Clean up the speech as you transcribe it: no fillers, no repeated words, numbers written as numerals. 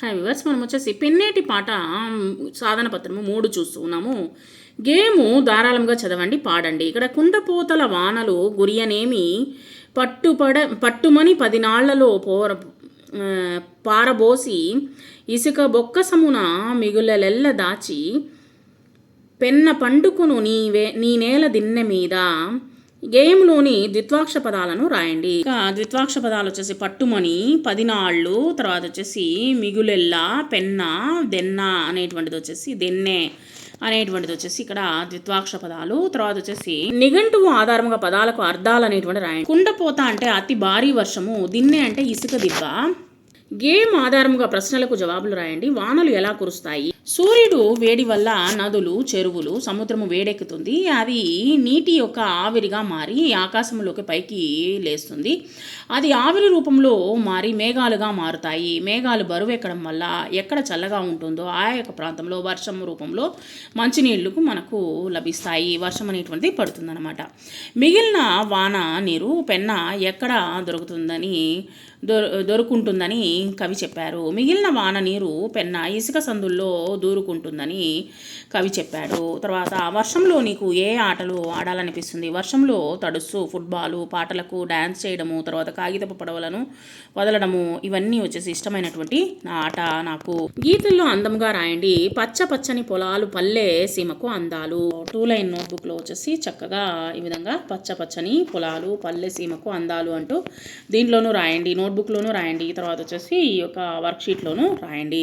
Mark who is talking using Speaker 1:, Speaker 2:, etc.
Speaker 1: Hi viewers, మనం వచ్చేసి పెన్నేటి పాట సాధన పత్రము 3 చూస్తూ ఉన్నాము. గేము ధారాళంగా చదవండి, పాడండి. ఇక్కడ కుండపోతల వానలు గురియనేమి పట్టుమని 10 నాళ్లలో పారబోసి ఇసుక బొక్కసమున మిగులెల్ల దాచి పెన్న పండుకును నీ నేల దిన్నె మీద. గేమ్లోని ద్విత్వాక్ష పదాలను రాయండి. ఇంకా ద్విత్వాక్ష పదాలు వచ్చేసి పట్టుమని, 10 నాళ్ళు, తర్వాత వచ్చేసి మిగులెల్ల, పెన్న, దెన్న అనేటువంటిది వచ్చేసి దెన్నె అనేటువంటిది వచ్చేసి ఇక్కడ ద్విత్వాక్ష పదాలు. తర్వాత వచ్చేసి నిఘంటువు ఆధారంగా పదాలకు అర్థాలు అనేటువంటి రాయండి. కుండపోత అంటే అతి భారీ వర్షము, దిన్నె అంటే ఇసుక దిబ్బ. గేమ్ ఆధారంగా ప్రశ్నలకు జవాబులు రాయండి. వానలు ఎలా కురుస్తాయి? సూర్యుడు వేడి వల్ల నదులు, చెరువులు, సముద్రము వేడెక్కుతుంది. అది నీటి యొక్క ఆవిరిగా మారి ఆకాశంలోకి పైకి లేస్తుంది. అది ఆవిరి రూపంలో మారి మేఘాలుగా మారుతాయి. మేఘాలు బరువు ఎక్కడం వల్ల ఎక్కడ చల్లగా ఉంటుందో ఆ యొక్క ప్రాంతంలో వర్షం రూపంలో మంచినీళ్లకు మనకు లభిస్తాయి. వర్షం అనేటువంటిది పడుతుందన్నమాట. మిగిలిన వాన నీరు పెన్న ఎక్కడ దొరుకుంటుందని కవి చెప్పారు. మిగిలిన వాన నీరు పెన్న ఇసుక సందుల్లో దూరుకుంటుందని కవి చెప్పాడు. తర్వాత వర్షంలో నీకు ఏ ఆటలు ఆడాలనిపిస్తుంది? వర్షంలో తడుస్తూ ఫుట్బాలు, పాటలకు డ్యాన్స్ చేయడము, తర్వాత కాగితపు పడవలను వదలడము, ఇవన్నీ వచ్చేసి ఇష్టమైనటువంటి నా ఆట నాకు. గీతల్లో అందంగా రాయండి. పచ్చ పచ్చని పొలాలు పల్లె సీమకు అందాలు. 2 లైన్ నోట్బుక్లో వచ్చేసి చక్కగా ఈ విధంగా పచ్చ పచ్చని పొలాలు పల్లె సీమకు అందాలు అంటూ దీంట్లోనూ రాయండి, నోట్బుక్లోనూ రాయండి, తర్వాత వచ్చేసి ఈ యొక్క వర్క్షీట్లోనూ రాయండి.